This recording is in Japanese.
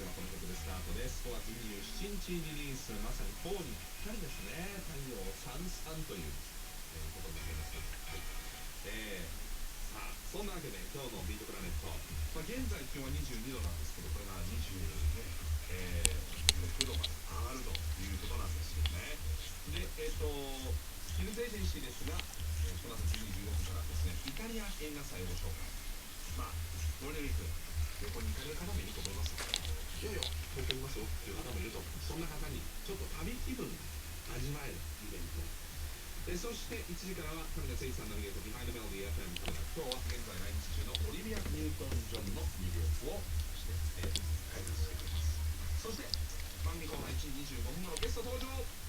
してはこの曲でスタートです。5月27日リリース、まさに4にぴったりですね。太陽33という、ことになります。はい。さあ、そんなわけで今日のビートプラネット、現在気温は22度なんですけど、これが20ね、6度まで上がるということなんですよね。で、ヒルズエージェンシーですが、この後12時15分からですね、イタリア映画祭をご紹介。ゴールデンウィーク、旅行に行かれる方もいると思います。いやいや、東京にいますよっていう方もいると思う。そんな方にちょっと旅気分が味わえるイベント。そして1時からは神田誠一さんの魅力、ビハインドメロディー FM 神田。今日は現在来日中のオリビア・ニュートン・ジョンの魅力をして、解説してくれます。そして番組後半1時25分頃ゲスト登場。